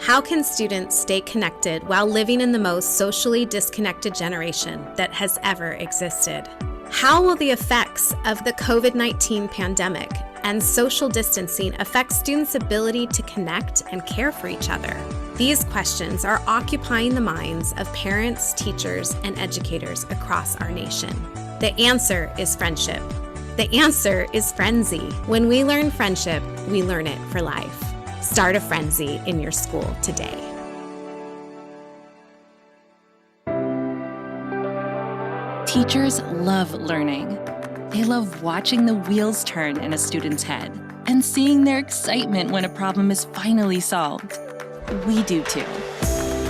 How can students stay connected while living in the most socially disconnected generation that has ever existed? How will the effects of the COVID-19 pandemic and social distancing affect students' ability to connect and care for each other? These questions are occupying the minds of parents, teachers, and educators across our nation. The answer is friendship. The answer is Frenzy. When we learn friendship, we learn it for life. Start a Frenzy in your school today. Teachers love learning. They love watching the wheels turn in a student's head and seeing their excitement when a problem is finally solved. We do too.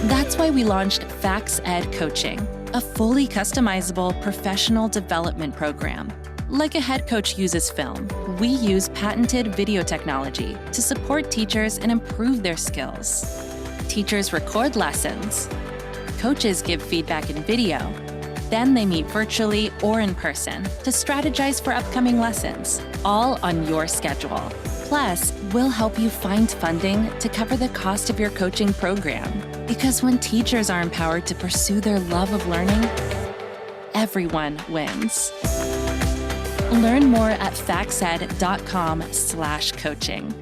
That's why we launched Facts Ed Coaching, a fully customizable professional development program. Like a head coach uses film, we use patented video technology to support teachers and improve their skills. Teachers record lessons. Coaches give feedback in video. Then they meet virtually or in person to strategize for upcoming lessons, all on your schedule. Plus, we'll help you find funding to cover the cost of your coaching program. Because when teachers are empowered to pursue their love of learning, everyone wins. Learn more at factsed.com/coaching.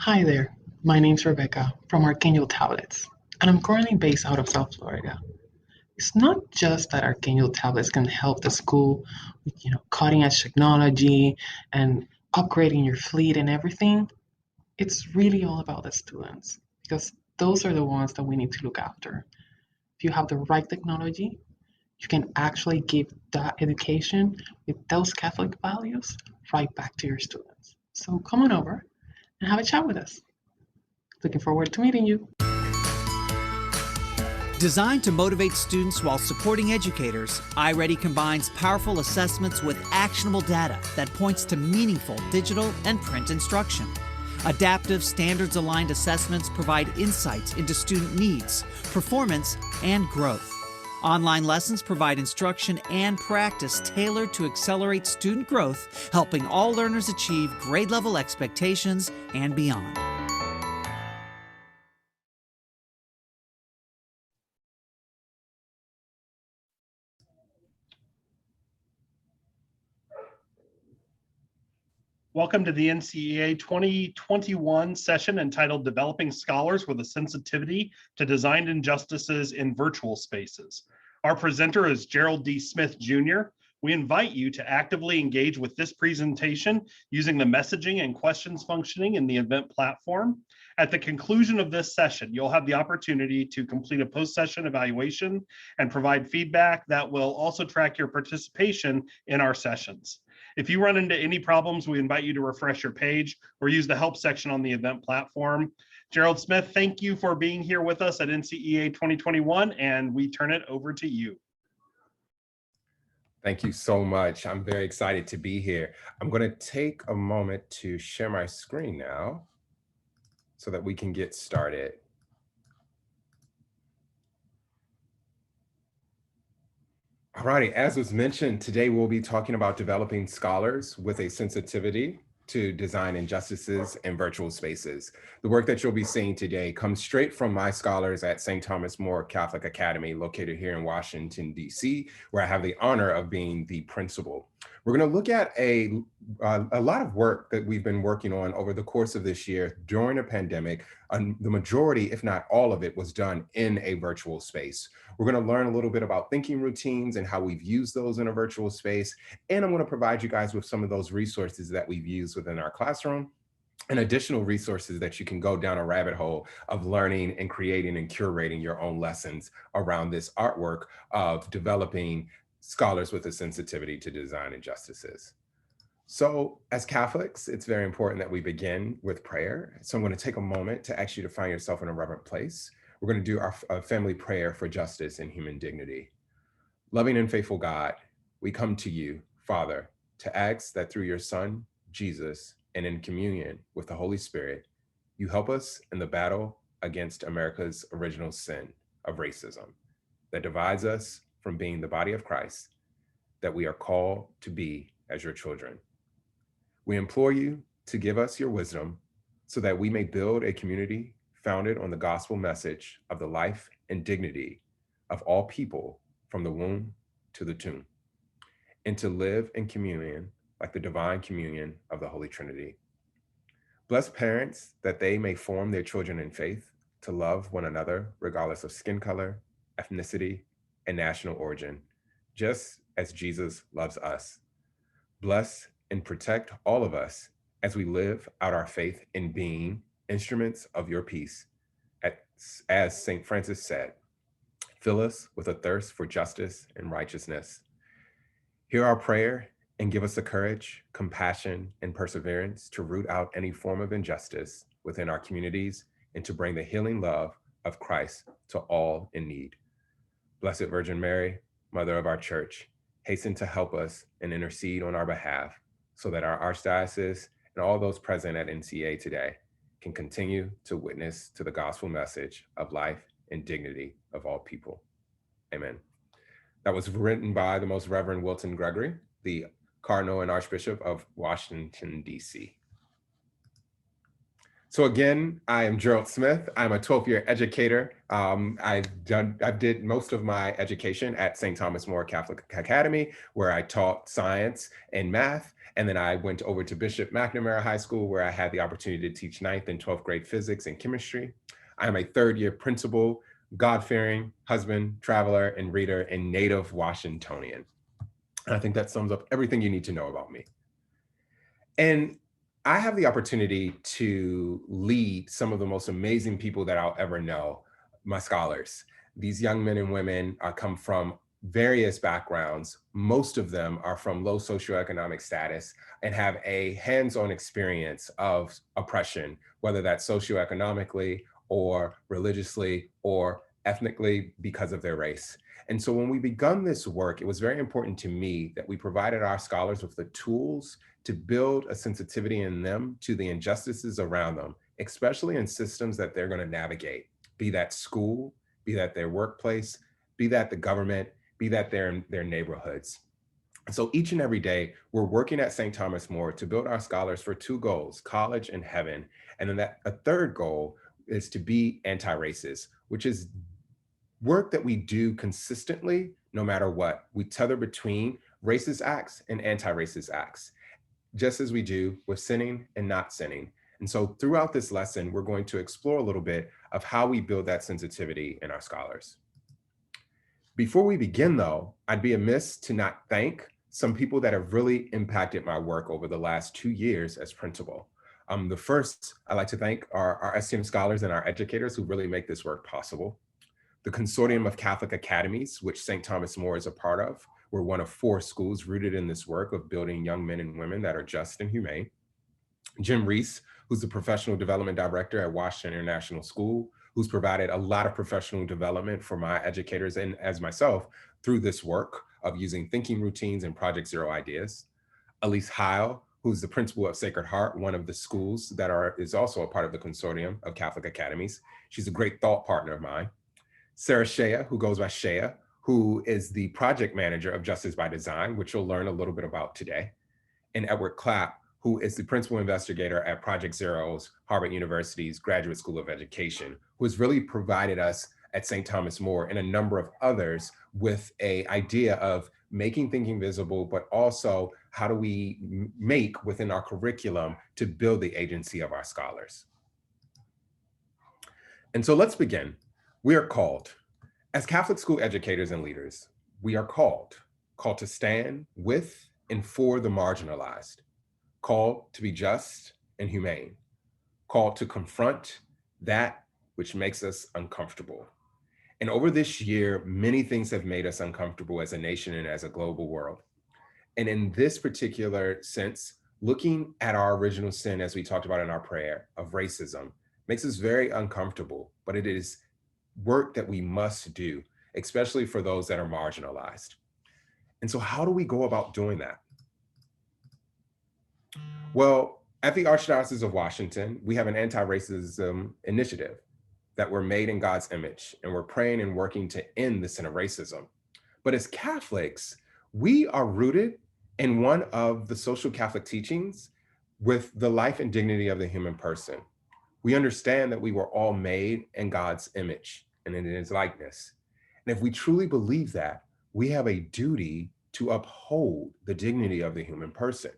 Hi there, my name's Rebecca from Archangel Tablets, and I'm currently based out of South Florida. It's not just that Archangel Tablets can help the school with, cutting edge technology and upgrading your fleet and everything. It's really all about the students, because those are the ones that we need to look after. If you have the right technology, you can actually give that education with those Catholic values right back to your students. So come on over and have a chat with us. Looking forward to meeting you. Designed to motivate students while supporting educators, iReady combines powerful assessments with actionable data that points to meaningful digital and print instruction. Adaptive, standards-aligned assessments provide insights into student needs, performance, and growth. Online lessons provide instruction and practice tailored to accelerate student growth, helping all learners achieve grade-level expectations and beyond. Welcome to the NCEA 2021 session entitled Developing Scholars with a Sensitivity to Designed Injustices in Virtual Spaces. Our presenter is Gerald D. Smith, Jr. We invite you to actively engage with this presentation using the messaging and questions functioning in the event platform. At the conclusion of this session, you'll have the opportunity to complete a post-session evaluation and provide feedback that will also track your participation in our sessions. If you run into any problems, we invite you to refresh your page or use the help section on the event platform. Gerald Smith, thank you for being here with us at NCEA 2021, and we turn it over to you. Thank you so much. I'm very excited to be here. I'm going to take a moment to share my screen now so that we can get started. Alrighty, as was mentioned, today we'll be talking about developing scholars with a sensitivity to design injustices in virtual spaces. The work that you'll be seeing today comes straight from my scholars at St. Thomas More Catholic Academy, located here in Washington, D.C., where I have the honor of being the principal. We're going to look at a lot of work that we've been working on over the course of this year during a pandemic. The majority, if not all of it, was done in a virtual space. We're going to learn a little bit about thinking routines and how we've used those in a virtual space. And I'm going to provide you guys with some of those resources that we've used within our classroom and additional resources that you can go down a rabbit hole of learning and creating and curating your own lessons around this artwork of developing scholars with a sensitivity to design injustices. So as Catholics, it's very important that we begin with prayer. So I'm going to take a moment to ask you to find yourself in a reverent place. We're going to do our family prayer for justice and human dignity. Loving and faithful God, we come to you, Father, to ask that through your Son, Jesus, and in communion with the Holy Spirit, you help us in the battle against America's original sin of racism that divides us from being the body of Christ that we are called to be as your children. We implore you to give us your wisdom so that we may build a community founded on the gospel message of the life and dignity of all people from the womb to the tomb, and to live in communion like the divine communion of the Holy Trinity. Bless parents that they may form their children in faith to love one another regardless of skin color, ethnicity, and national origin, just as Jesus loves us. Bless and protect all of us as we live out our faith in being instruments of your peace. As St. Francis said, fill us with a thirst for justice and righteousness. Hear our prayer and give us the courage, compassion, and perseverance to root out any form of injustice within our communities and to bring the healing love of Christ to all in need. Blessed Virgin Mary, Mother of our Church, hasten to help us and intercede on our behalf so that our Archdiocese and all those present at NCA today can continue to witness to the gospel message of life and dignity of all people. Amen. That was written by the Most Reverend Wilton Gregory, the Cardinal and Archbishop of Washington, D.C. So again, I am Gerald Smith. I'm a 12th-year educator. I did most of my education at St. Thomas More Catholic Academy, where I taught science and math. And then I went over to Bishop McNamara High School, where I had the opportunity to teach 9th and 12th grade physics and chemistry. I'm a 3rd-year principal, God-fearing, husband, traveler, and reader, and native Washingtonian. And I think that sums up everything you need to know about me. And I have the opportunity to lead some of the most amazing people that I'll ever know, my scholars. These young men and women come from various backgrounds. Most of them are from low socioeconomic status and have a hands-on experience of oppression, whether that's socioeconomically or religiously or ethnically because of their race. And so when we begun this work, it was very important to me that we provided our scholars with the tools to build a sensitivity in them to the injustices around them, especially in systems that they're going to navigate, be that school, be that their workplace, be that the government, be that their neighborhoods. So each and every day, we're working at St. Thomas More to build our scholars for 2 goals, college and heaven. And then a 3rd goal is to be anti-racist, which is work that we do consistently, no matter what. We tether between racist acts and anti-racist acts, just as we do with sinning and not sinning. And so throughout this lesson, we're going to explore a little bit of how we build that sensitivity in our scholars. Before we begin though, I'd be amiss to not thank some people that have really impacted my work over the last 2 years as principal. The first, I'd like to thank our STM scholars and our educators who really make this work possible. The Consortium of Catholic Academies, which St. Thomas More is a part of. We're one of 4 schools rooted in this work of building young men and women that are just and humane. Jim Reese, who's the Professional Development Director at Washington International School, who's provided a lot of professional development for my educators and as myself through this work of using thinking routines and Project Zero ideas. Elise Heil, who's the principal of Sacred Heart, one of the schools that is also a part of the Consortium of Catholic Academies. She's a great thought partner of mine. Sarah Shea, who goes by Shea, who is the project manager of Justice by Design, which you'll learn a little bit about today. And Edward Clapp, who is the principal investigator at Project Zero's Harvard University's Graduate School of Education, who has really provided us at St. Thomas More and a number of others with an idea of making thinking visible, but also how do we make within our curriculum to build the agency of our scholars. And so let's begin. We are called, as Catholic school educators and leaders, we are called to stand with and for the marginalized, called to be just and humane, called to confront that which makes us uncomfortable. And over this year, many things have made us uncomfortable as a nation and as a global world. And in this particular sense, looking at our original sin, as we talked about in our prayer, of racism, makes us very uncomfortable, but it is work that we must do, especially for those that are marginalized. And so how do we go about doing that? Well, at the Archdiocese of Washington, we have an anti-racism initiative that we're made in God's image, and we're praying and working to end the sin of racism. But as Catholics, we are rooted in one of the social Catholic teachings with the life and dignity of the human person. We understand that we were all made in God's image and in his likeness. And if we truly believe that, we have a duty to uphold the dignity of the human person.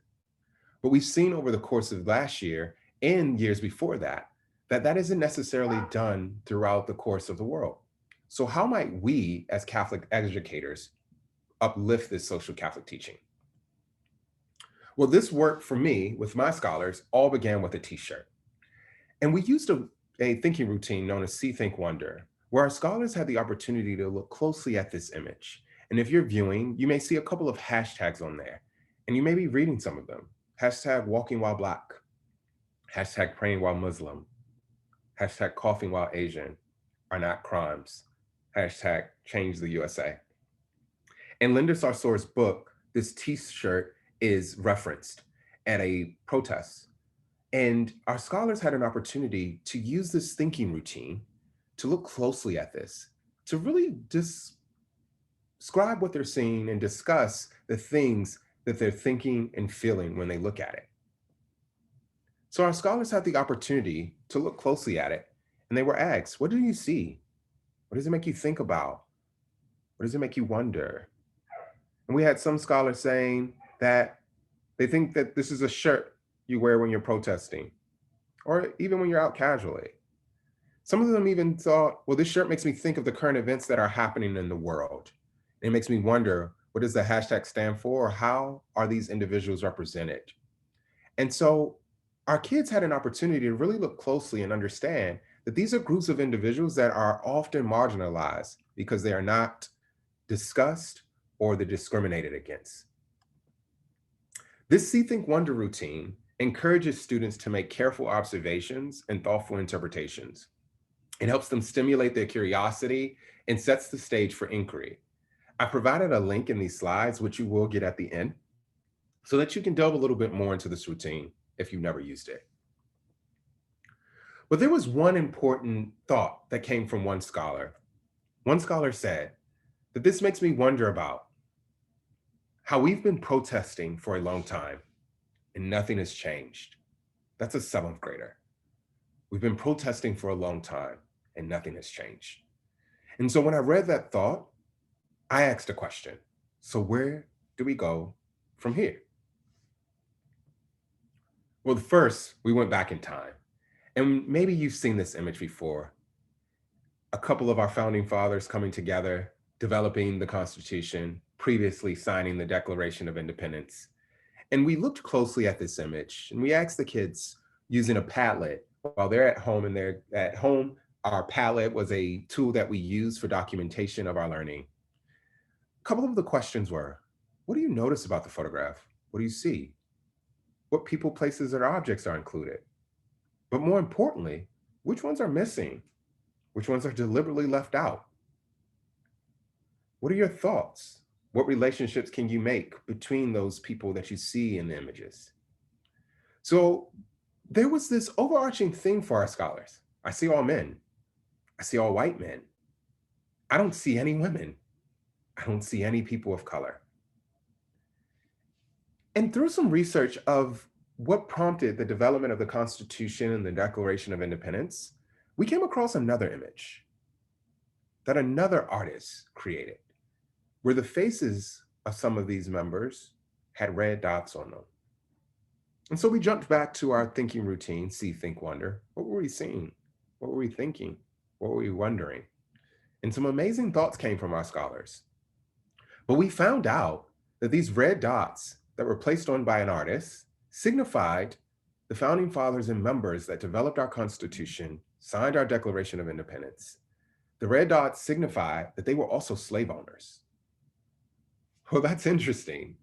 But we've seen over the course of last year and years before that, that isn't necessarily done throughout the course of the world. So how might we as Catholic educators uplift this social Catholic teaching? Well, this work for me with my scholars all began with a t-shirt. And we used a thinking routine known as See, Think, Wonder, where our scholars had the opportunity to look closely at this image. And if you're viewing, you may see a couple of hashtags on there, and you may be reading some of them. Hashtag walking while Black, hashtag praying while Muslim, hashtag coughing while Asian are not crimes, hashtag change the USA. In Linda Sarsour's book, this t-shirt is referenced at a protest. And our scholars had an opportunity to use this thinking routine to look closely at this, to really describe what they're seeing and discuss the things that they're thinking and feeling when they look at it. So our scholars had the opportunity to look closely at it, and they were asked, what do you see? What does it make you think about? What does it make you wonder? And we had some scholars saying that they think that this is a shirt you wear when you're protesting, or even when you're out casually. Some of them even thought, well, this shirt makes me think of the current events that are happening in the world. It makes me wonder, what does the hashtag stand for? Or how are these individuals represented? And so our kids had an opportunity to really look closely and understand that these are groups of individuals that are often marginalized because they are not discussed or they're discriminated against. This See, Think, Wonder routine encourages students to make careful observations and thoughtful interpretations. It helps them stimulate their curiosity and sets the stage for inquiry. I provided a link in these slides, which you will get at the end, so that you can delve a little bit more into this routine if you've never used it. But there was one important thought that came from one scholar. One scholar said that this makes me wonder about how we've been protesting for a long time and nothing has changed. That's a 7th grader. We've been protesting for a long time and nothing has changed. And so when I read that thought, I asked a question. So where do we go from here? Well, first, we went back in time. And maybe you've seen this image before. A couple of our founding fathers coming together, developing the Constitution, previously signing the Declaration of Independence. And we looked closely at this image and we asked the kids using a Padlet while they're at home, and they're at home, our Padlet was a tool that we use for documentation of our learning. A couple of the questions were, what do you notice about the photograph? What do you see? What people, places, or objects are included? But more importantly, which ones are missing? Which ones are deliberately left out? What are your thoughts? What relationships can you make between those people that you see in the images? So there was this overarching thing for our scholars. I see all men. I see all white men. I don't see any women. I don't see any people of color. And through some research of what prompted the development of the Constitution and the Declaration of Independence, we came across another image that another artist created, where the faces of some of these members had red dots on them. And so we jumped back to our thinking routine, See, Think, Wonder. What were we seeing? What were we thinking? What were we wondering? And some amazing thoughts came from our scholars. But we found out that these red dots that were placed on by an artist signified the founding fathers and members that developed our Constitution, signed our Declaration of Independence. The red dots signify that they were also slave owners. Well, that's interesting,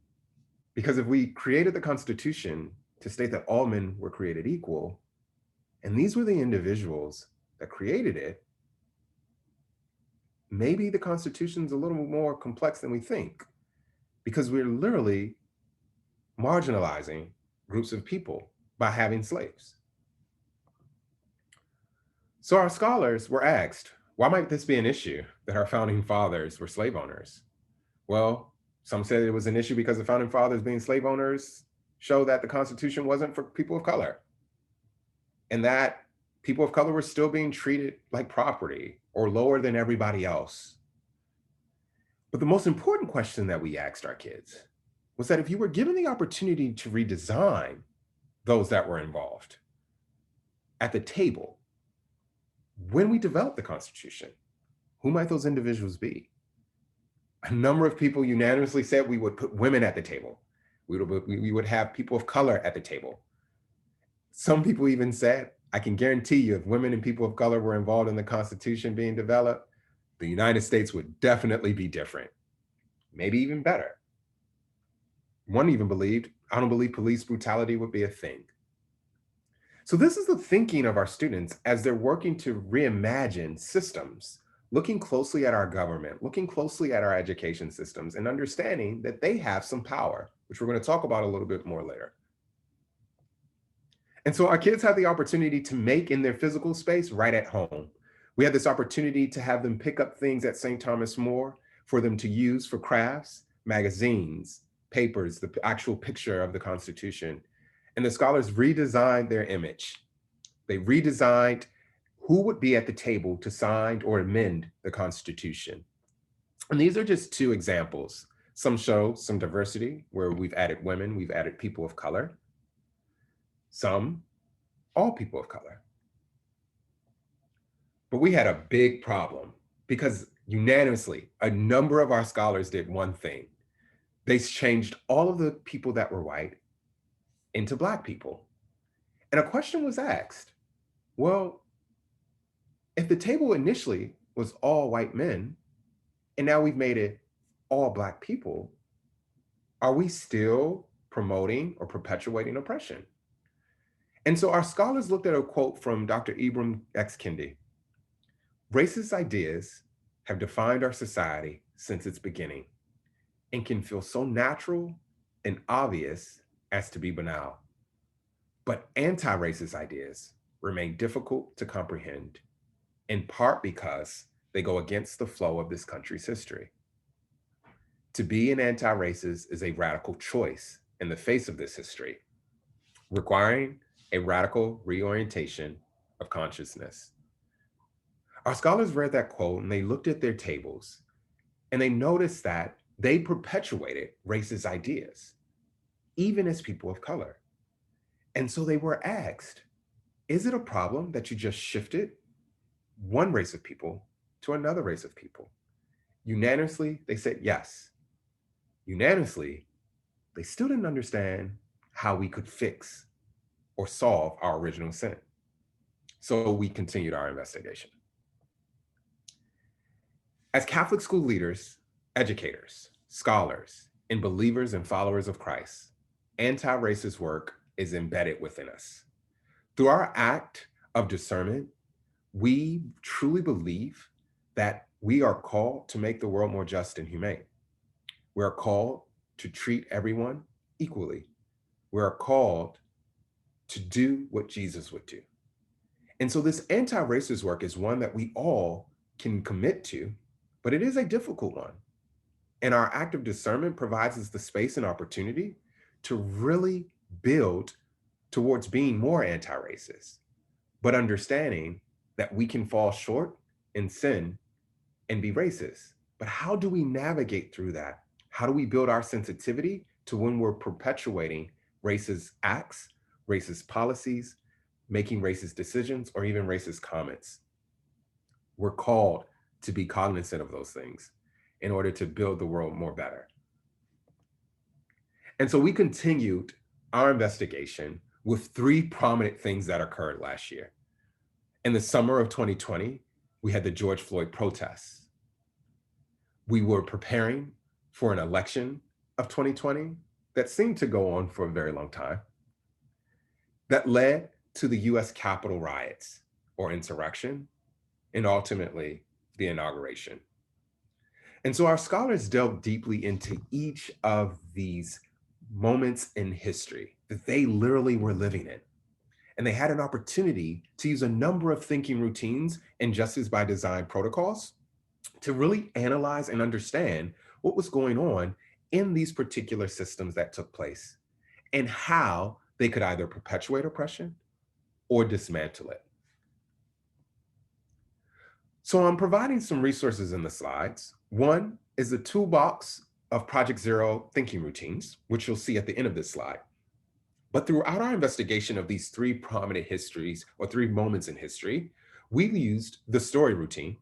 because if we created the Constitution to state that all men were created equal, and these were the individuals that created it, maybe the Constitution's a little more complex than we think, because we're literally marginalizing groups of people by having slaves. So our scholars were asked, why might this be an issue that our founding fathers were slave owners? Well, some said it was an issue because the founding fathers being slave owners show that the Constitution wasn't for people of color. And that People of color were still being treated like property or lower than everybody else. But the most important question that we asked our kids was that if you were given the opportunity to redesign those that were involved at the table, when we developed the Constitution, who might those individuals be? A number of people unanimously said we would put women at the table. We would have people of color at the table. Some people even said, I can guarantee you if women and people of color were involved in the Constitution being developed, the United States would definitely be different, maybe even better. One even believed, I don't believe police brutality would be a thing. So this is the thinking of our students as they're working to reimagine systems, looking closely at our government, looking closely at our education systems, and understanding that they have some power, which we're going to talk about a little bit more later. And so our kids have the opportunity to make in their physical space right at home. We had this opportunity to have them pick up things at St. Thomas More for them to use for crafts, magazines, papers, the actual picture of the Constitution. And the scholars redesigned their image. They redesigned who would be at the table to sign or amend the Constitution. And these are just two examples. Some show some diversity where we've added women, we've added people of color. Some, all people of color. But we had a big problem because unanimously, a number of our scholars did one thing. They changed all of the people that were white into Black people. And a question was asked, well, if the table initially was all white men, and now we've made it all Black people, are we still promoting or perpetuating oppression? And so our scholars looked at a quote from Dr. Ibram X. Kendi. Racist ideas have defined our society since its beginning and can feel so natural and obvious as to be banal. But anti-racist ideas remain difficult to comprehend, in part because they go against the flow of this country's history. To be an anti-racist is a radical choice in the face of this history, requiring a radical reorientation of consciousness. Our scholars read that quote and they looked at their tables and they noticed that they perpetuated racist ideas, even as people of color. And so they were asked, is it a problem that you just shifted one race of people to another race of people? Unanimously, they said yes. Unanimously, they still didn't understand how we could fix or solve our original sin. So we continued our investigation. As Catholic school leaders, educators, scholars, and believers and followers of Christ, anti-racist work is embedded within us. Through our act of discernment, we truly believe that we are called to make the world more just and humane. We are called to treat everyone equally. We are called to do what Jesus would do. And so this anti-racist work is one that we all can commit to, but it is a difficult one. And our act of discernment provides us the space and opportunity to really build towards being more anti-racist, but understanding that we can fall short and sin and be racist. But how do we navigate through that? How do we build our sensitivity to when we're perpetuating racist acts, racist policies, making racist decisions, or even racist comments? We're called to be cognizant of those things in order to build the world more better. And so we continued our investigation with three prominent things that occurred last year. In the summer of 2020, we had the George Floyd protests. We were preparing for an election of 2020 that seemed to go on for a very long time, that led to the US Capitol riots or insurrection, and ultimately the inauguration. And so our scholars delved deeply into each of these moments in history that they literally were living in. And they had an opportunity to use a number of thinking routines and justice by design protocols to really analyze and understand what was going on in these particular systems that took place and how they could either perpetuate oppression or dismantle it. So I'm providing some resources in the slides. One is the toolbox of Project Zero thinking routines, which you'll see at the end of this slide. But throughout our investigation of these three prominent histories or three moments in history, we used the story routine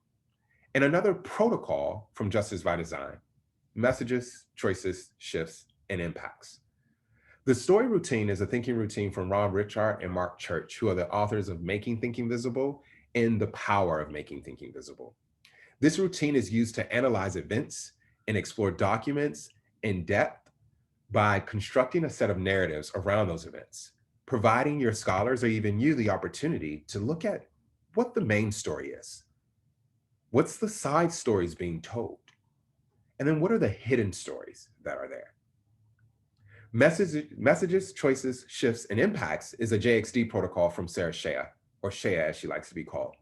and another protocol from Justice by Design: messages, choices, shifts, and impacts. The story routine is a thinking routine from Ron Richard and Mark Church, who are the authors of Making Thinking Visible and The Power of Making Thinking Visible. This routine is used to analyze events and explore documents in depth by constructing a set of narratives around those events, providing your scholars or even you the opportunity to look at what the main story is. What's the side stories being told? And then what are the hidden stories that are there? Messages, choices, shifts, and impacts is a JXD protocol from Sarah Shea, or Shea as she likes to be called.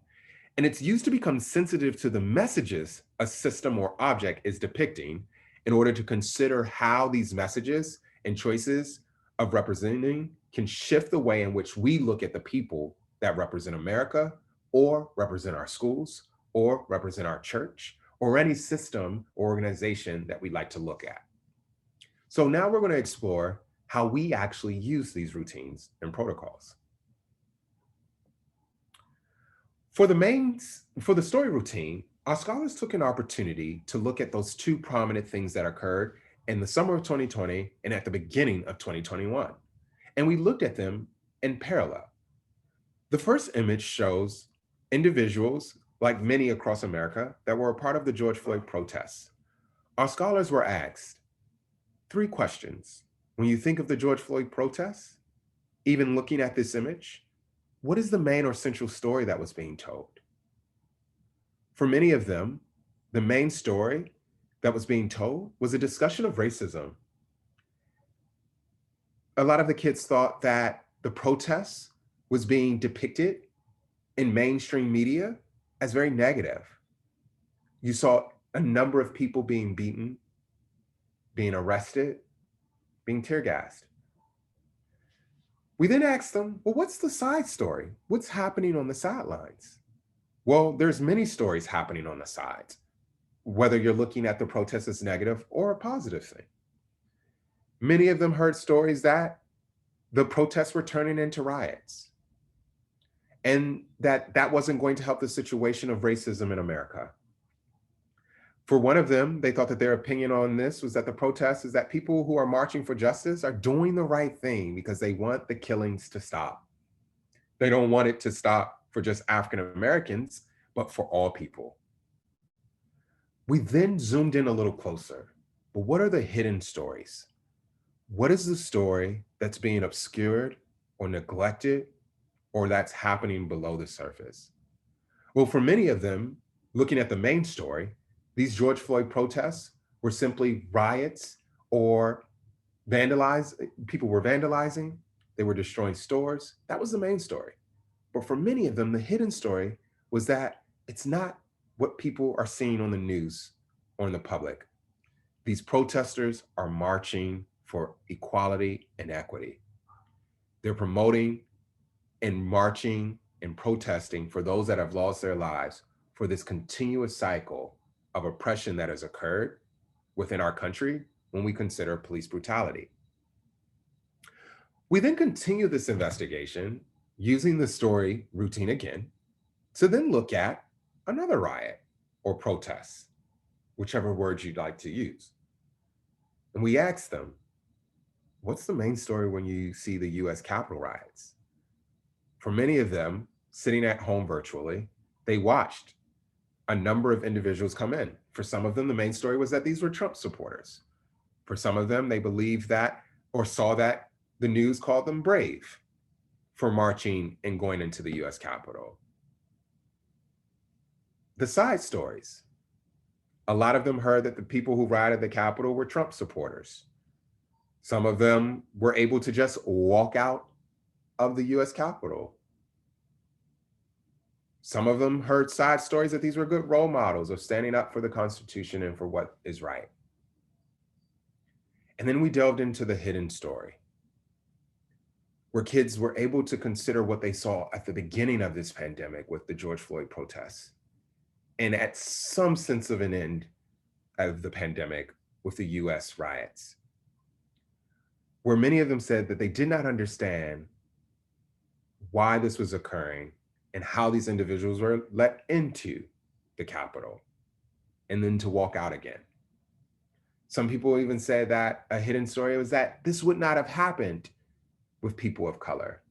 And it's used to become sensitive to the messages a system or object is depicting in order to consider how these messages and choices of representing can shift the way in which we look at the people that represent America, or represent our schools, or represent our church, or any system or organization that we'd like to look at. So now we're going to explore how we actually use these routines and protocols. For the story routine, our scholars took an opportunity to look at those two prominent things that occurred in the summer of 2020 and at the beginning of 2021. And we looked at them in parallel. The first image shows individuals, like many across America, that were a part of the George Floyd protests. Our scholars were asked 3 questions. When you think of the George Floyd protests, even looking at this image, what is the main or central story that was being told? For many of them, the main story that was being told was a discussion of racism. A lot of the kids thought that the protests was being depicted in mainstream media as very negative. You saw a number of people being beaten, being arrested, being tear gassed. We then asked them, well, what's the side story? What's happening on the sidelines? Well, there's many stories happening on the sides, whether you're looking at the protests as negative or a positive thing. Many of them heard stories that the protests were turning into riots, and that wasn't going to help the situation of racism in America. For one of them, they thought that their opinion on this was that the protest is that people who are marching for justice are doing the right thing because they want the killings to stop. They don't want it to stop for just African Americans, but for all people. We then zoomed in a little closer. But what are the hidden stories? What is the story that's being obscured or neglected, or that's happening below the surface? Well, for many of them, looking at the main story, these George Floyd protests were simply riots or people were vandalizing, they were destroying stores. That was the main story. But for many of them, the hidden story was that it's not what people are seeing on the news or in the public. These protesters are marching for equality and equity. They're promoting and marching and protesting for those that have lost their lives, for this continuous cycle of oppression that has occurred within our country when we consider police brutality. We then continue this investigation using the story routine again to then look at another riot or protest, whichever word you'd like to use. And we ask them, what's the main story when you see the US Capitol riots? For many of them, sitting at home virtually, they watched a number of individuals come in. For some of them, the main story was that these were Trump supporters. For some of them, they believed that or saw that the news called them brave for marching and going into the US Capitol. The side stories. A lot of them heard that the people who rioted the Capitol were Trump supporters. Some of them were able to just walk out of the US Capitol. Some of them heard side stories that these were good role models of standing up for the Constitution and for what is right. And then we delved into the hidden story, where kids were able to consider what they saw at the beginning of this pandemic with the George Floyd protests. and at some sense of an end of the pandemic with the US riots, where many of them said that they did not understand why this was occurring and how these individuals were let into the Capitol and then to walk out again. Some people even said that a hidden story was that this would not have happened with people of color.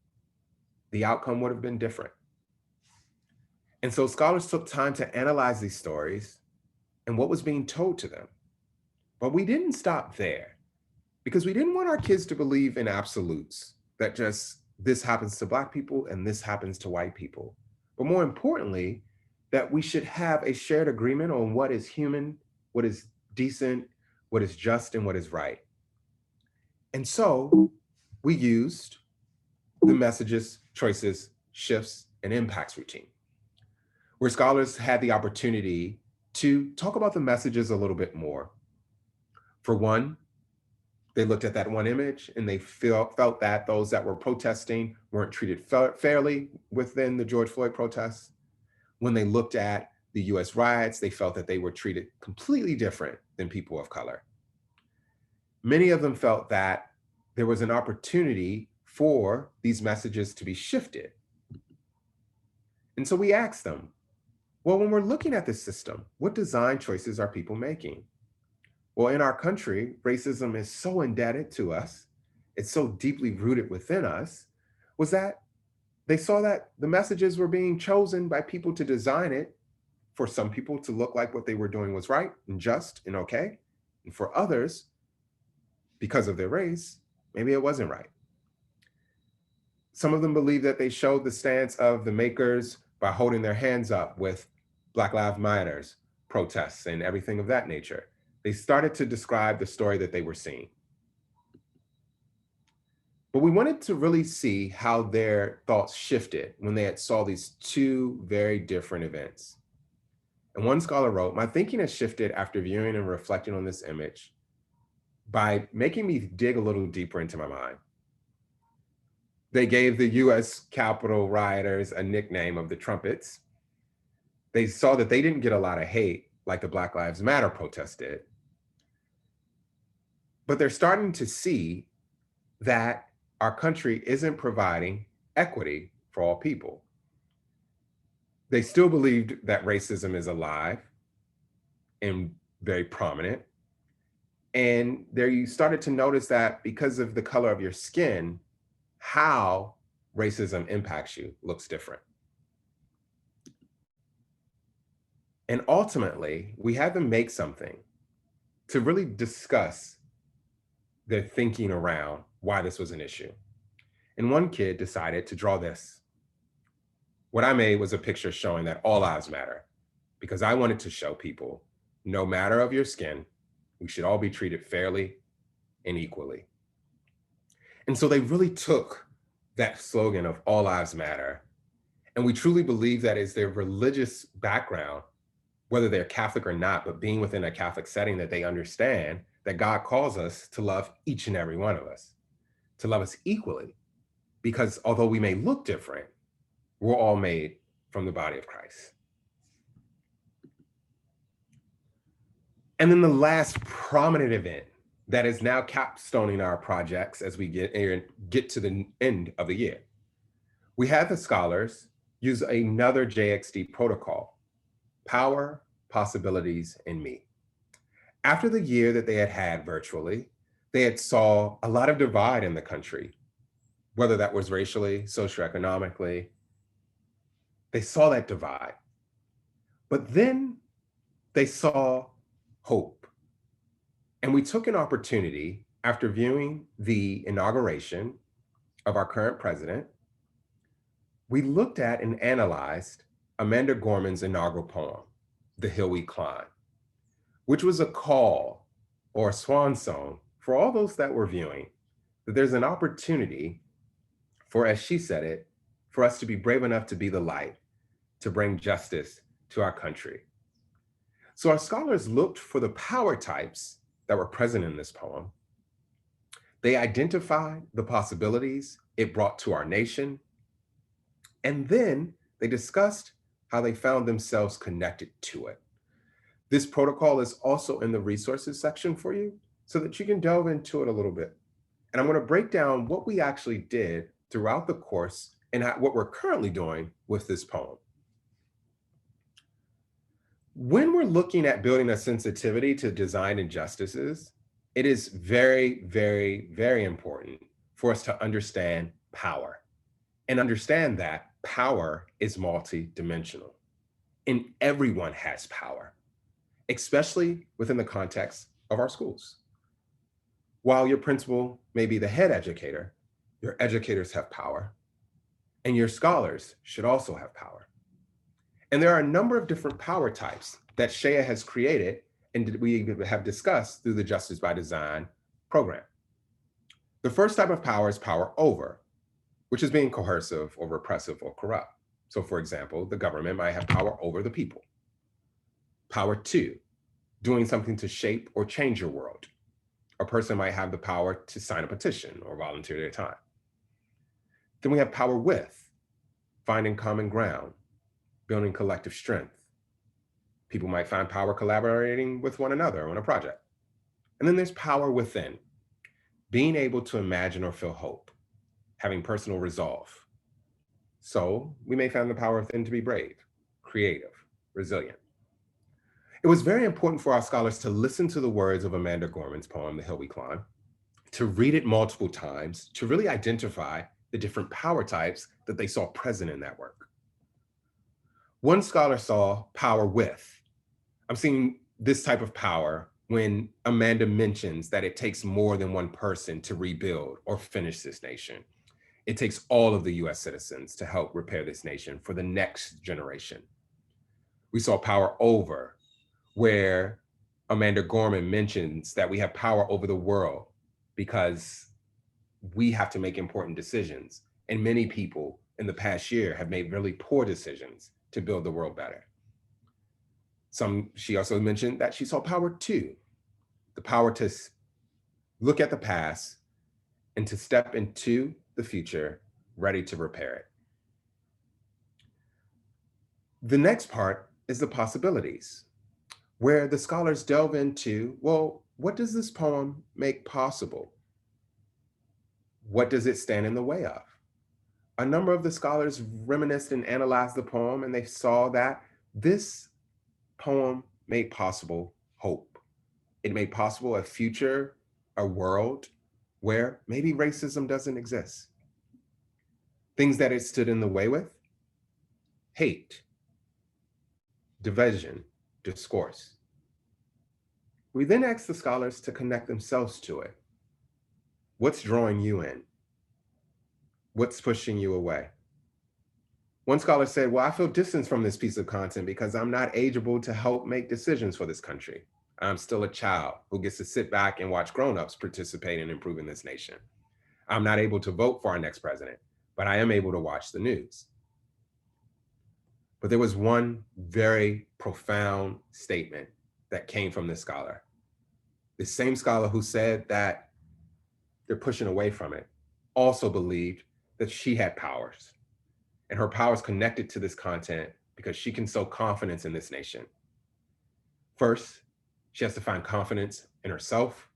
The outcome would have been different. And so scholars took time to analyze these stories and what was being told to them. But we didn't stop there because we didn't want our kids to believe in absolutes, that just this happens to Black people and this happens to white people. But more importantly, that we should have a shared agreement on what is human, what is decent, what is just, and what is right. And so we used the messages, choices, shifts, and impacts routine, where scholars had the opportunity to talk about the messages a little bit more. For one, they looked at that one image and they felt that those that were protesting weren't treated fairly within the George Floyd protests. When they looked at the US riots, they felt that they were treated completely different than people of color. Many of them felt that there was an opportunity for these messages to be shifted. And so we asked them, well, when we're looking at this system, what design choices are people making? Well, in our country, racism is so indebted to us, it's so deeply rooted within us, was that they saw that the messages were being chosen by people to design it for some people to look like what they were doing was right and just and okay. And for others, because of their race, maybe it wasn't right. Some of them believe that they showed the stance of the makers by holding their hands up with Black Lives Matter protests and everything of that nature. They started to describe the story that they were seeing. But we wanted to really see how their thoughts shifted when they had saw these two very different events. And one scholar wrote, my thinking has shifted after viewing and reflecting on this image by making me dig a little deeper into my mind. They gave the US Capitol rioters a nickname of the Trumpets. They saw that they didn't get a lot of hate like the Black Lives Matter protest did. But they're starting to see that our country isn't providing equity for all people. They still believed that racism is alive and very prominent. And there you started to notice that because of the color of your skin, how racism impacts you looks different. And ultimately, we had them make something to really discuss their thinking around why this was an issue. And one kid decided to draw this. What I made was a picture showing that all lives matter, because I wanted to show people, no matter of your skin, we should all be treated fairly and equally. And so they really took that slogan of all lives matter. And we truly believe that is their religious background, whether they're Catholic or not, but being within a Catholic setting, that they understand that God calls us to love each and every one of us, to love us equally, because although we may look different, we're all made from the body of Christ. And then the last prominent event that is now capstoning our projects as we get to the end of the year. We had the scholars use another JXD protocol, Power, Possibilities, and Me. After the year that they had had virtually, they had saw a lot of divide in the country, whether that was racially, socioeconomically. They saw that divide. But then they saw hope. And we took an opportunity after viewing the inauguration of our current president. We looked at and analyzed Amanda Gorman's inaugural poem, The Hill We Climb, which was a call or a swan song for all those that were viewing, that there's an opportunity for, as she said it, for us to be brave enough to be the light, to bring justice to our country. So our scholars looked for the power types that were present in this poem. They identified the possibilities it brought to our nation. And then they discussed how they found themselves connected to it. This protocol is also in the resources section for you so that you can delve into it a little bit. And I'm going to break down what we actually did throughout the course and what we're currently doing with this poem. When we're looking at building a sensitivity to design injustices, it is very, very, very important for us to understand power and understand that power is multidimensional and everyone has power, especially within the context of our schools. While your principal may be the head educator, your educators have power, and your scholars should also have power. And there are a number of different power types that Shea has created and we have discussed through the Justice by Design program. The first type of power is power over, which is being coercive or repressive or corrupt. So for example, the government might have power over the people. Power to, doing something to shape or change your world. A person might have the power to sign a petition or volunteer their time. Then we have power with, finding common ground, building collective strength. People might find power collaborating with one another on a project. And then there's power within, being able to imagine or feel hope, having personal resolve. So we may find the power within to be brave, creative, resilient. It was very important for our scholars to listen to the words of Amanda Gorman's poem, The Hill We Climb, to read it multiple times, to really identify the different power types that they saw present in that work. One scholar saw power with. I'm seeing this type of power when Amanda mentions that it takes more than one person to rebuild or finish this nation. It takes all of the US citizens to help repair this nation for the next generation. We saw power over, where Amanda Gorman mentions that we have power over the world because we have to make important decisions. And many people in the past year have made really poor decisions to build the world better. She also mentioned that she saw power to, the power to look at the past and to step into the future, ready to repair it. The next part is the possibilities, where the scholars delve into, well, what does this poem make possible? What does it stand in the way of? A number of the scholars reminisced and analyzed the poem, and they saw that this poem made possible hope. It made possible a future, a world where maybe racism doesn't exist. Things that it stood in the way with: hate, division, discourse. We then asked the scholars to connect themselves to it. What's drawing you in? What's pushing you away? One scholar said, well, I feel distance from this piece of content because I'm not ageable to help make decisions for this country. I'm still a child who gets to sit back and watch grown-ups participate in improving this nation. I'm not able to vote for our next president, but I am able to watch the news. But there was one very profound statement that came from this scholar. The same scholar who said that they're pushing away from it also believed that she had powers, and her powers connected to this content because she can sow confidence in this nation. First, she has to find confidence in herself.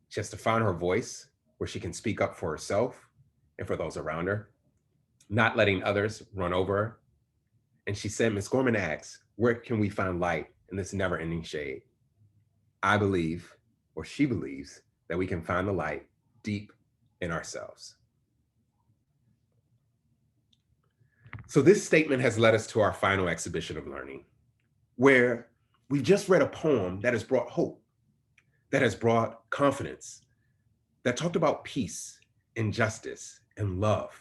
She has to find her voice where she can speak up for herself and for those around her, not letting others run over her. And she said, Ms. Gorman asks, where can we find light in this never-ending shade? I believe, or she believes, that we can find the light deep in ourselves. So this statement has led us to our final exhibition of learning, where we just read a poem that has brought hope, that has brought confidence, that talked about peace and justice and love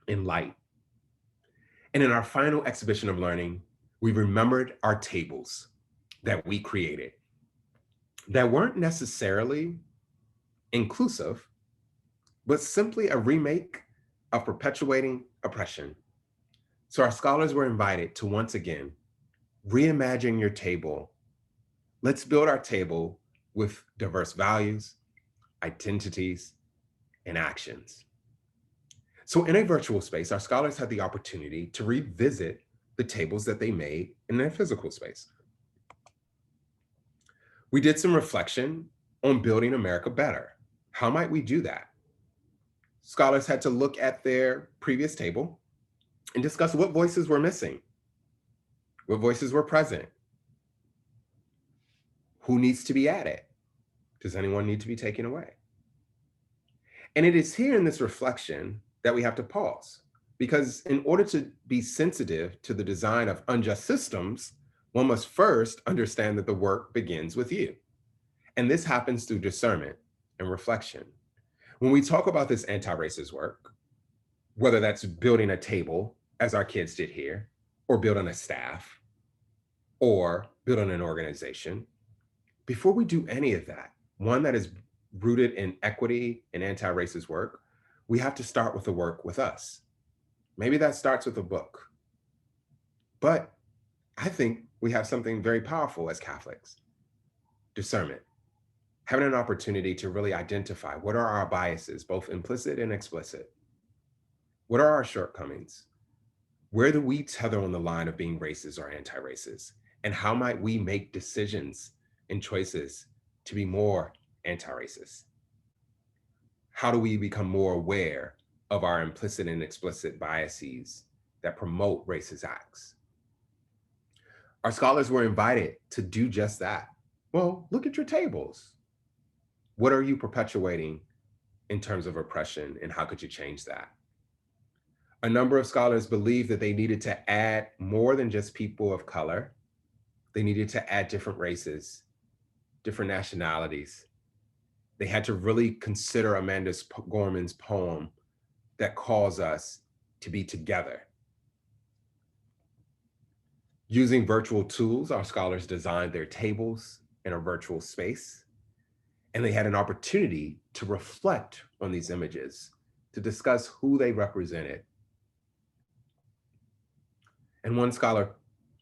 and light. And in our final exhibition of learning, we remembered our tables that we created that weren't necessarily inclusive, but simply a remake of perpetuating oppression. So our scholars were invited to once again reimagine your table. Let's build our table with diverse values, identities, and actions. So in a virtual space, our scholars had the opportunity to revisit the the tables that they made in their physical space. We did some reflection on building America better. How might we do that? Scholars had to look at their previous table and discuss what voices were missing, what voices were present, who needs to be added, does anyone need to be taken away? And it is here in this reflection that we have to pause, because in order to be sensitive to the design of unjust systems, one must first understand that the work begins with you. And this happens through discernment and reflection. When we talk about this anti-racist work, whether that's building a table, as our kids did here, or building a staff, or building an organization, before we do any of that, one that is rooted in equity and anti-racist work, we have to start with the work with us. Maybe that starts with a book. But I think we have something very powerful as Catholics: discernment. Having an opportunity to really identify what are our biases, both implicit and explicit. What are our shortcomings? Where do we tether on the line of being racist or anti-racist? And how might we make decisions and choices to be more anti-racist? How do we become more aware of our implicit and explicit biases that promote racist acts? Our scholars were invited to do just that. Well, look at your tables. What are you perpetuating in terms of oppression, and how could you change that? A number of scholars believed that they needed to add more than just people of color. They needed to add different races, different nationalities. They had to really consider Amanda Gorman's poem that calls us to be together. Using virtual tools, our scholars designed their tables in a virtual space, and they had an opportunity to reflect on these images, to discuss who they represented. And one scholar,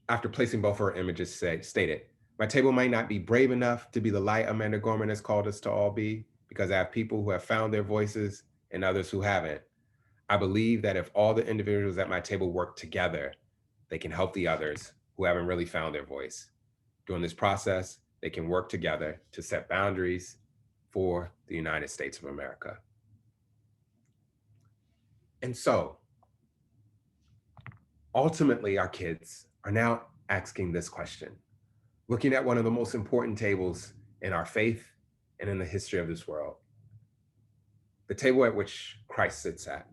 after placing both her images, stated, "My table might not be brave enough to be the light Amanda Gorman has called us to all be, because I have people who have found their voices and others who haven't. I believe that if all the individuals at my table work together, they can help the others who haven't really found their voice. During this process, they can work together to set boundaries for the United States of America." And so, ultimately, our kids are now asking this question, looking at one of the most important tables in our faith and in the history of this world, the table at which Christ sits at.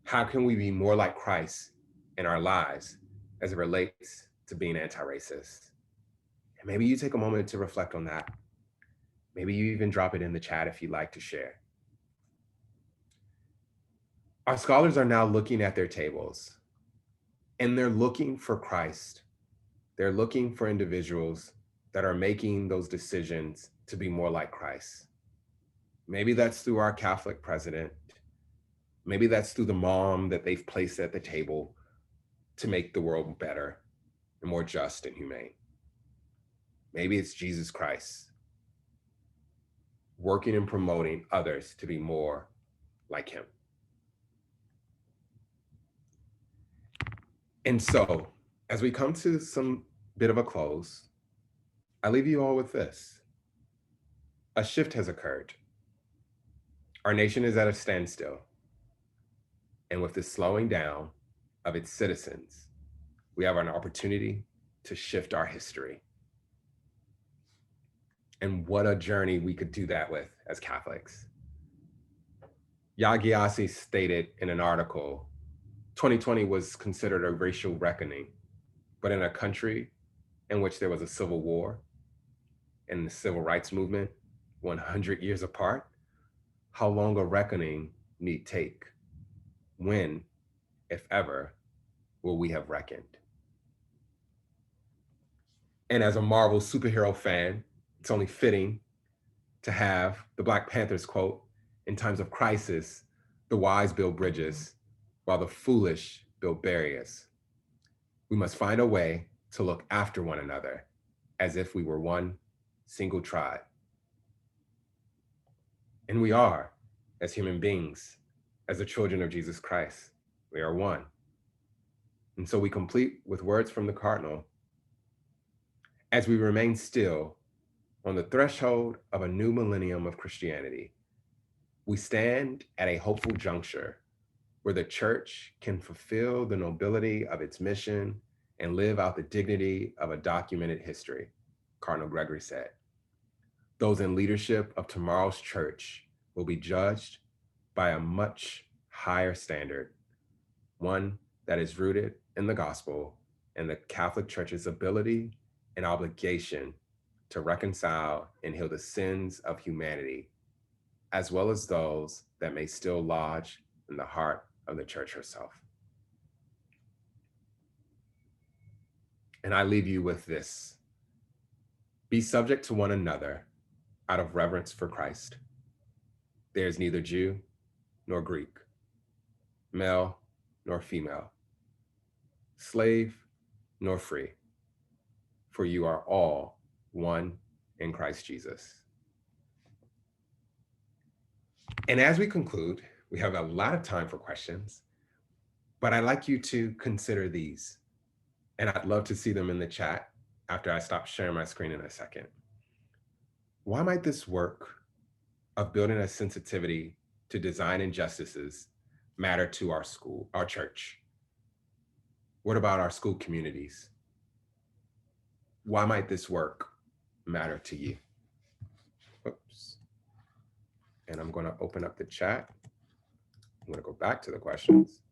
How can we be more like Christ in our lives as it relates to being anti-racist? And maybe you take a moment to reflect on that. Maybe you even drop it in the chat if you'd like to share. Our scholars are now looking at their tables, and they're looking for Christ. They're looking for individuals that are making those decisions to be more like Christ. Maybe that's through our Catholic president. Maybe that's through the mom that they've placed at the table to make the world better and more just and humane. Maybe it's Jesus Christ, working and promoting others to be more like him. And so, as we come to some bit of a close, I leave you all with this. A shift has occurred. Our nation is at a standstill. And with the slowing down of its citizens, we have an opportunity to shift our history. And what a journey we could do that with as Catholics. Gyasi stated in an article, 2020 was considered a racial reckoning, but in a country in which there was a civil war and the civil rights movement 100 years apart, how long a reckoning need take? When, if ever, will we have reckoned? And as a Marvel superhero fan, it's only fitting to have the Black Panthers quote, "In times of crisis, the wise build bridges, while the foolish build barriers. We must find a way to look after one another as if we were one single tribe." And we are, as human beings, as the children of Jesus Christ. We are one. And so we complete with words from the Cardinal. As we remain still on the threshold of a new millennium of Christianity, we stand at a hopeful juncture where the church can fulfill the nobility of its mission and live out the dignity of a documented history, Cardinal Gregory said. Those in leadership of tomorrow's church will be judged by a much higher standard, one that is rooted in the gospel and the Catholic Church's ability and obligation to reconcile and heal the sins of humanity, as well as those that may still lodge in the heart of the church herself. And I leave you with this: be subject to one another out of reverence for Christ. There is neither Jew nor Greek, male nor female, slave nor free, for you are all one in Christ Jesus. And as we conclude, we have a lot of time for questions, but I'd like you to consider these, and I'd love to see them in the chat after I stop sharing my screen in a second. Why might this work of building a sensitivity to design injustices matter to our school, our church? What about our school communities? Why might this work matter to you? Oops. And I'm going to open up the chat. I'm going to go back to the questions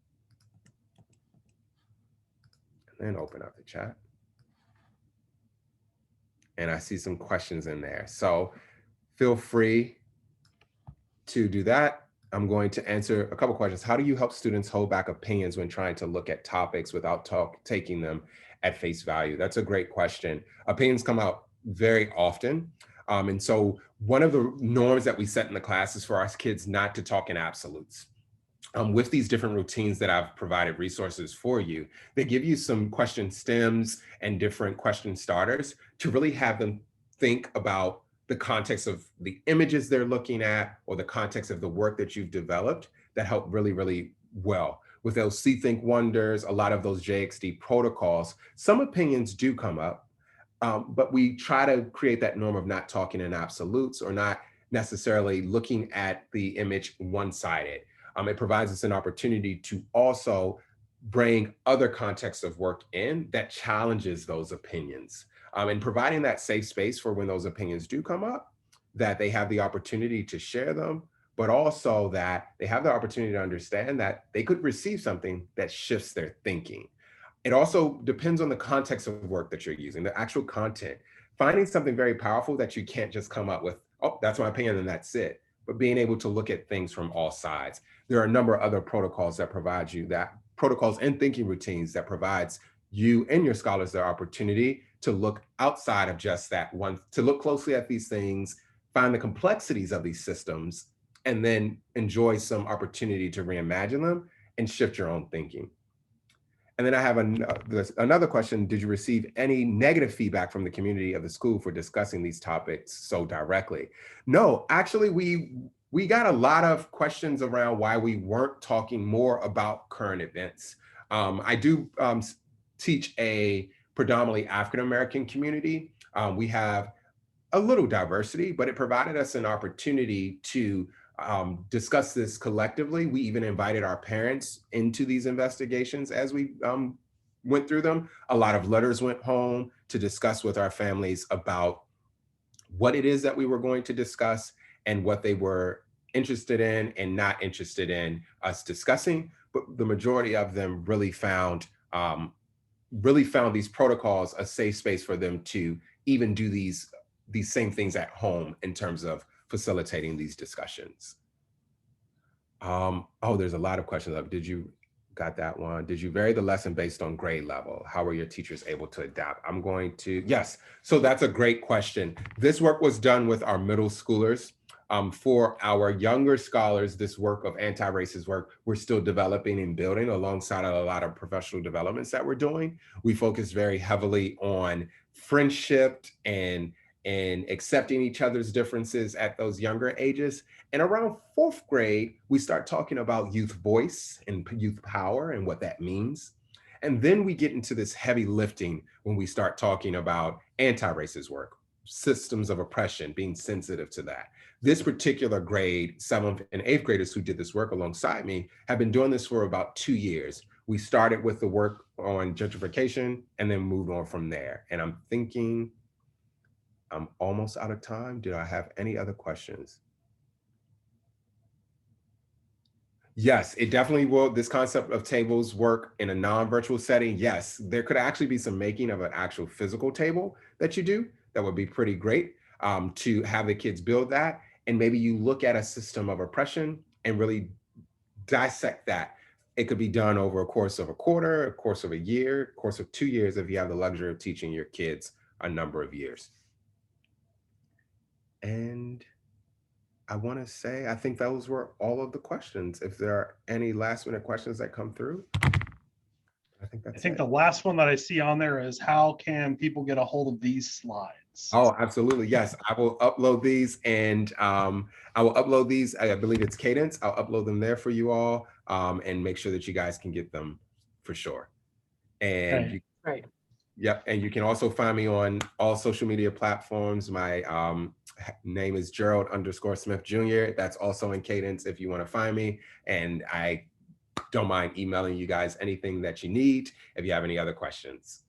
and then open up the chat. And I see some questions in there. So feel free to do that. I'm going to answer a couple questions. How do you help students hold back opinions when trying to look at topics without taking them at face value? That's a great question. Opinions come out very often. And so one of the norms that we set in the class is for our kids not to talk in absolutes. With these different routines that I've provided resources for you, they give you some question stems and different question starters to really have them think about the context of the images they're looking at or the context of the work that you've developed that help really, really well. With those See, Think, Wonders, a lot of those JXD protocols, some opinions do come up, but we try to create that norm of not talking in absolutes or not necessarily looking at the image one-sided. It provides us an opportunity to also bring other contexts of work in that challenges those opinions. And providing that safe space for when those opinions do come up, that they have the opportunity to share them, but also that they have the opportunity to understand that they could receive something that shifts their thinking. It also depends on the context of work that you're using, the actual content. Finding something very powerful that you can't just come up with, oh, that's my opinion and that's it, but being able to look at things from all sides. There are a number of other protocols that provide you that, protocols and thinking routines that provides you and your scholars the opportunity to look outside of just that one, to look closely at these things, find the complexities of these systems, and then enjoy some opportunity to reimagine them and shift your own thinking. And then I have another question. Did you receive any negative feedback from the community of the school for discussing these topics so directly? No, actually, we got a lot of questions around why we weren't talking more about current events. I do teach a predominantly African-American community. We have a little diversity, but it provided us an opportunity to discuss this collectively. We even invited our parents into these investigations as we went through them. A lot of letters went home to discuss with our families about what it is that we were going to discuss and what they were interested in and not interested in us discussing. But the majority of them really found these protocols a safe space for them to even do these same things at home in terms of facilitating these discussions. Oh, there's a lot of questions up. Got that one? Did you vary the lesson based on grade level? How were your teachers able to adapt? Yes, so that's a great question. This work was done with our middle schoolers. For our younger scholars, this work of anti-racist work, we're still developing and building alongside a lot of professional developments that we're doing. We focus very heavily on friendship and accepting each other's differences at those younger ages. And around 4th grade, we start talking about youth voice and youth power and what that means. And then we get into this heavy lifting when we start talking about anti-racist work, systems of oppression, being sensitive to that. This particular grade, 7th and 8th graders who did this work alongside me have been doing this for about 2 years. We started with the work on gentrification and then moved on from there. And I'm thinking I'm almost out of time. Do I have any other questions? Yes, it definitely will. This concept of tables work in a non-virtual setting. Yes, there could actually be some making of an actual physical table that you do. That would be pretty great to have the kids build that. And maybe you look at a system of oppression and really dissect that. It could be done over a course of a quarter, a course of a year, a course of 2 years if you have the luxury of teaching your kids a number of years. And I want to say, I think those were all of the questions. If there are any last minute questions that come through, I think that's it. The last one that I see on there is, how can people get a hold of these slides? Oh, absolutely. Yes, I will upload these, and I will upload these. I believe it's Cadence. I'll upload them there for you all, and make sure that you guys can get them for sure. And Okay. Right. Yep, and you can also find me on all social media platforms. My name is Gerald_Smith Jr. That's also in Cadence if you want to find me. And I don't mind emailing you guys anything that you need if you have any other questions.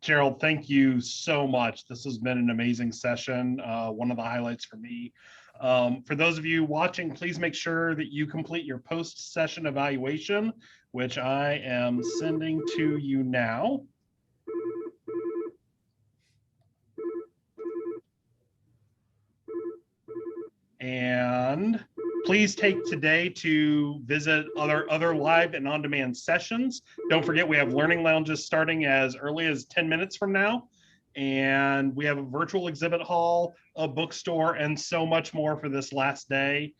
Gerald, thank you so much. This has been an amazing session. One of the highlights for me. For those of you watching, please make sure that you complete your post-session evaluation, which I am sending to you now. And please take today to visit other live and on-demand sessions. Don't forget, we have learning lounges starting as early as 10 minutes from now. And we have a virtual exhibit hall, a bookstore, and so much more for this last day.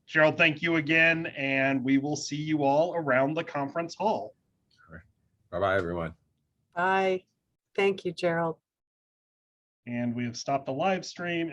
Gerald, thank you again, and we will see you all around the conference hall. Bye-bye, everyone. Bye. Thank you, Gerald. And we have stopped the live stream.